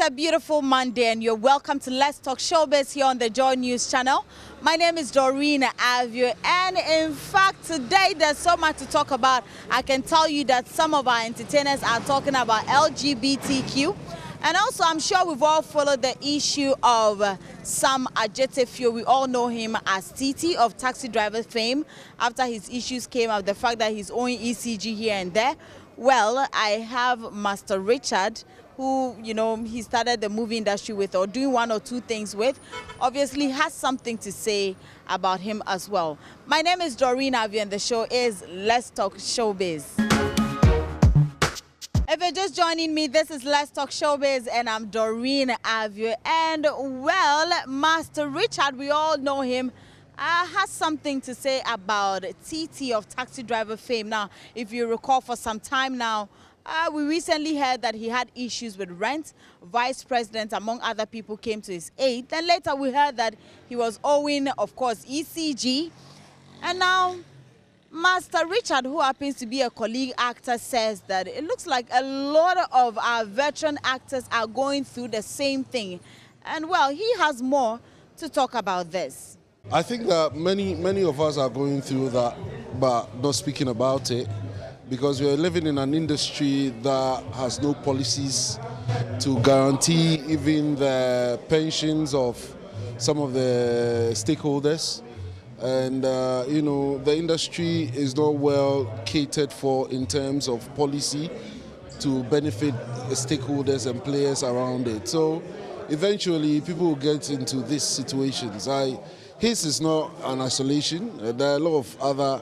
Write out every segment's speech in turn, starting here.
a beautiful Monday and you're welcome to Let's Talk Showbiz here on the JoyNews channel. My name is Doreen Avio, and in fact today there's so much to talk about. I can tell you that some of our entertainers are talking about LGBTQ, and also I'm sure we've all followed the issue of Sam Adjetefio. We all know him as TT of Taxi Driver fame after his issues came out, the fact that he's owing ECG here and there. Well, I have Master Richard, who, you know, he started the movie industry with, or doing one or two things with, obviously has something to say about him as well. My name is Doreen Avio and the show is Let's Talk Showbiz. If you're just joining me, this is Let's Talk Showbiz and I'm Doreen Avio. And well, Master Richard, we all know him, has something to say about TT of Taxi Driver fame. Now, if you recall, for some time now, we recently heard that he had issues with rent. Vice President, among other people, came to his aid. Then later we heard that he was owing, of course, ECG. And now Master Richard, who happens to be a colleague actor, says that it looks like a lot of our veteran actors are going through the same thing. And well, he has more to talk about this. I think that many of us are going through that, but not speaking about it, because we are living in an industry that has no policies to guarantee even the pensions of some of the stakeholders. And, you know, the industry is not well catered for in terms of policy to benefit the stakeholders and players around it. So eventually people will get into these situations. His is not an isolation. There are a lot of other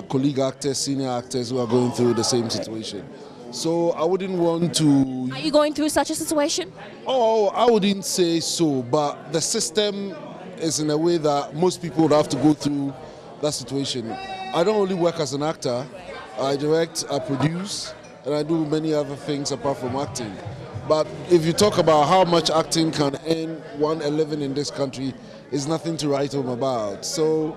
colleague actors, senior actors who are going through the same situation. So I wouldn't want to... Are you going through such a situation? Oh, I wouldn't say so, but the system is in a way that most people would have to go through that situation. I don't only work as an actor. I direct, I produce, and I do many other things apart from acting. But if you talk about how much acting can earn one a living in this country, it's nothing to write home about. So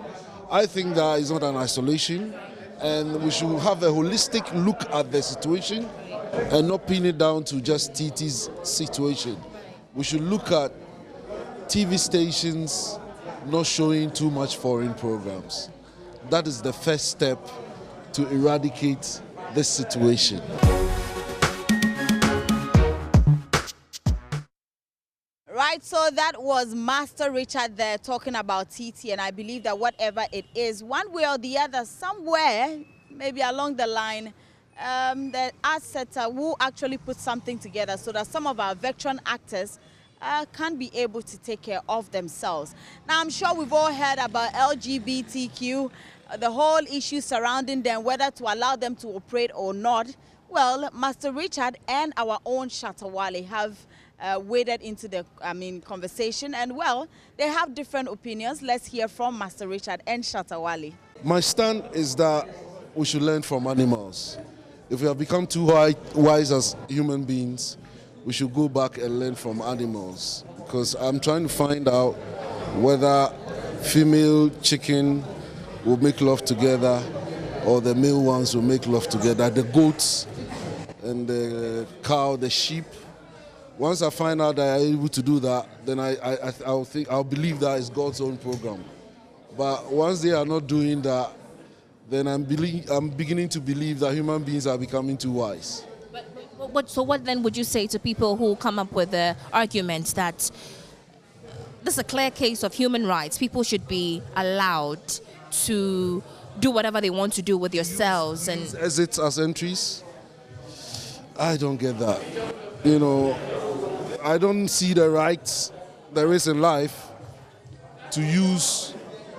I think that is not an isolation, and we should have a holistic look at the situation and not pin it down to just TT's situation. We should look at TV stations not showing too much foreign programs. That is the first step to eradicate this situation. Right, so that was Master Richard there talking about TT, and I believe that whatever it is, one way or the other, somewhere, maybe along the line, the art sector will actually put something together so that some of our veteran actors can be able to take care of themselves. Now, I'm sure we've all heard about LGBTQ, the whole issue surrounding them, whether to allow them to operate or not. Well, Master Richard and our own Shatta Wale have waded into the conversation, and well, they have different opinions. Let's hear from Master Richard and Shatta Wale. My stand is that we should learn from animals. If we have become too wise as human beings, we should go back and learn from animals, because I'm trying to find out whether female chicken will make love together or the male ones will make love together, the goats and the cow, the sheep. Once I find out that I'm able to do that, then I'll believe that is God's own program. But once they are not doing that, then I'm beginning to believe that human beings are becoming too wise. So what then would you say to people who come up with the argument that this is a clear case of human rights? People should be allowed to do whatever they want to do with yourselves. And exits as entries? I don't get that. You know, I don't see the rights there is in life to use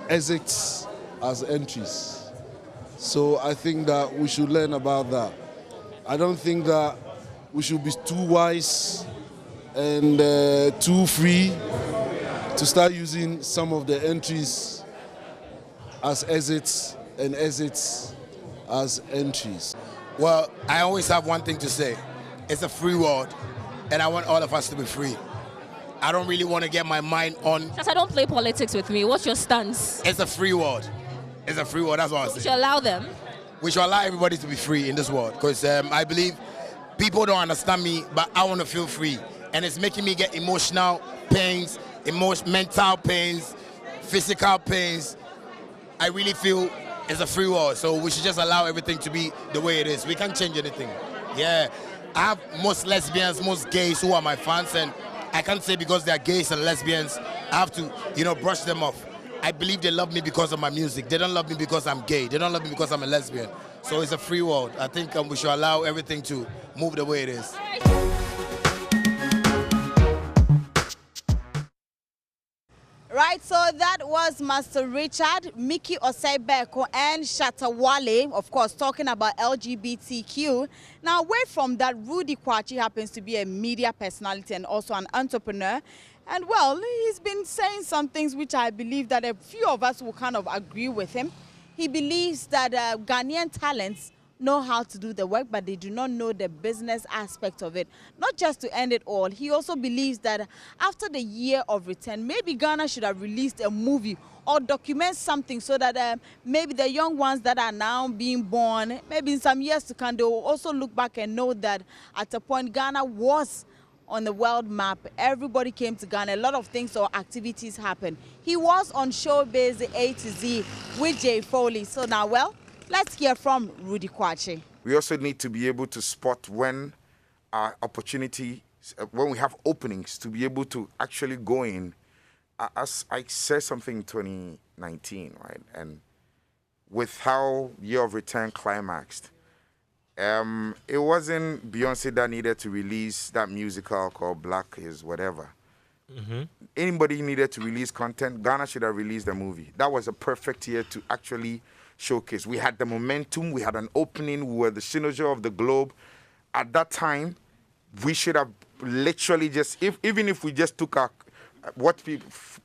exits as entries. So I think that we should learn about that. I don't think that we should be too wise and too free to start using some of the entries as exits and exits as entries. Well, I always have one thing to say. It's a free world, and I want all of us to be free. I don't really want to get my mind on... I don't play politics with me. What's your stance? It's a free world. It's a free world, that's what I say. We should allow them? We should allow everybody to be free in this world, because I believe people don't understand me, but I want to feel free. and it's making me get emotional pains, mental pains, physical pains. I really feel it's a free world, so we should just allow everything to be the way it is. We can't change anything. Yeah, I have most lesbians, most gays who are my fans, and I can't say because they're gays and lesbians, I have to, brush them off. I believe they love me because of my music. They don't love me because I'm gay. They don't love me because I'm a lesbian. So it's a free world. I think we should allow everything to move the way it is. Right, so that was Master Richard, Mickey Osebeko, and Shatawale, of course, talking about LGBTQ. Now, away from that, Rudy Kwachi happens to be a media personality and also an entrepreneur. And, well, he's been saying some things which I believe that a few of us will kind of agree with him. He believes that Ghanaian talents know how to do the work, but they do not know the business aspect of it. Not just to end it all, he also believes that after the year of return, maybe Ghana should have released a movie or document something so that maybe the young ones that are now being born, maybe in some years to come, they will also look back and know that at a point Ghana was on the world map. Everybody came to Ghana. A lot of things or activities happened. He was on Showbiz A to Z with Jay Foley. So now, well, let's hear from Rudy Kwachi. We also need to be able to spot when our opportunity, when we have openings, to be able to actually go in. As I said something in 2019, right? And with how Year of Return climaxed, it wasn't Beyonce that needed to release that musical called Black is whatever. Mm-hmm. Anybody needed to release content, Ghana should have released the movie. That was a perfect year to actually showcase. We had the momentum, we had an opening, we were the synergy of the globe. At that time, we should have literally just, even if we just took what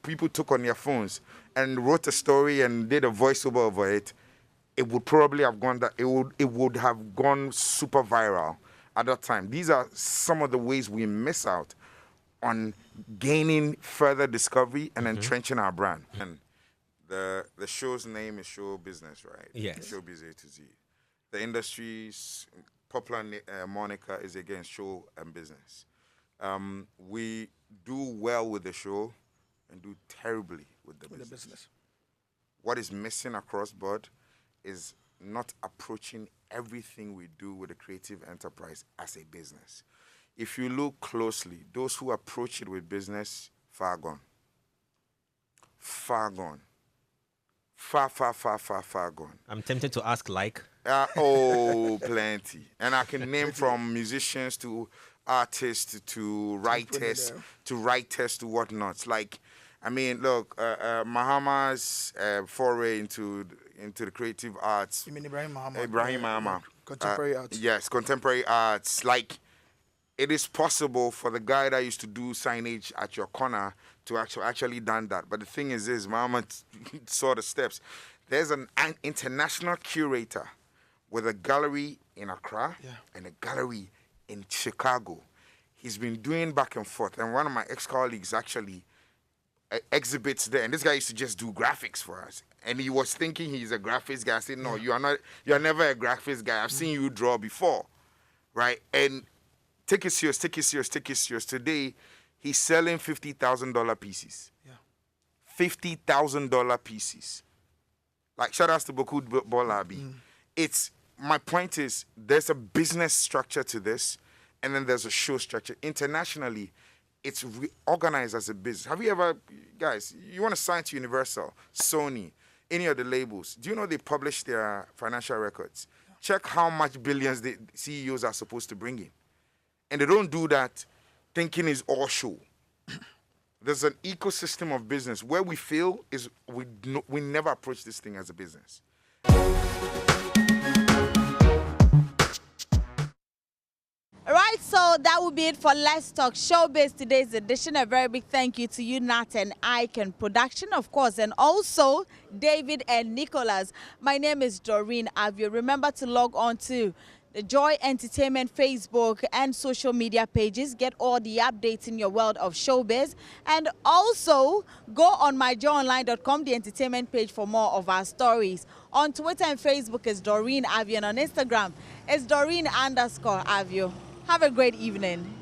people took on their phones and wrote a story and did a voiceover over it, it would probably have gone it would have gone super viral at that time. These are some of the ways we miss out on gaining further discovery and entrenching our brand. And the show's name is Show Business, right? Yes. Showbiz A to Z. The industry's popular moniker is again show and business. We do well with the show and do terribly with the business. What is missing across board is not approaching everything we do with a creative enterprise as a business. If you look closely, those who approach it with business, far gone. Far gone. Far gone. I'm tempted to ask like. Plenty. And I can name from musicians to artists to writers to whatnot. Like, I mean, look, Mahama's foray into the creative arts. You mean Ibrahim Mahama? Ibrahim Mahama. Contemporary arts. Yes, contemporary arts. Like, it is possible for the guy that used to do signage at your corner to actually done that. But the thing is Mahama saw the steps. There's an international curator with a gallery in Accra and a gallery in Chicago. He's been doing back and forth. And one of my ex-colleagues actually exhibits there. And this guy used to just do graphics for us. And he was thinking he's a graphics guy. I said, no, you are not. You are never a graphics guy. I've seen you draw before, right? And take it serious. Today, he's selling $50,000 pieces. Yeah. $50,000 pieces. Like, shout out to Boku Bolabi. It's, my point is, there's a business structure to this, and then there's a show structure. Internationally, it's organized as a business. Have you ever, guys, you want to sign to Universal, Sony, any of the labels, do you know they publish their financial records? Yeah. Check how much billions the CEOs are supposed to bring in. And they don't do that thinking is all show. There's an ecosystem of business. Where we fail is we never approach this thing as a business. All right, so that will be it for Let's Talk Showbiz today's edition. A very big thank you to you, Nat and Ike and production, of course, and also David and Nicholas. My name is Doreen Avio. Remember to log on to the Joy Entertainment Facebook and social media pages. Get all the updates in your world of showbiz. And also go on myjoyonline.com, the entertainment page, for more of our stories. On Twitter and Facebook is Doreen Avio, and on Instagram it's Doreen_Avio. Have a great evening.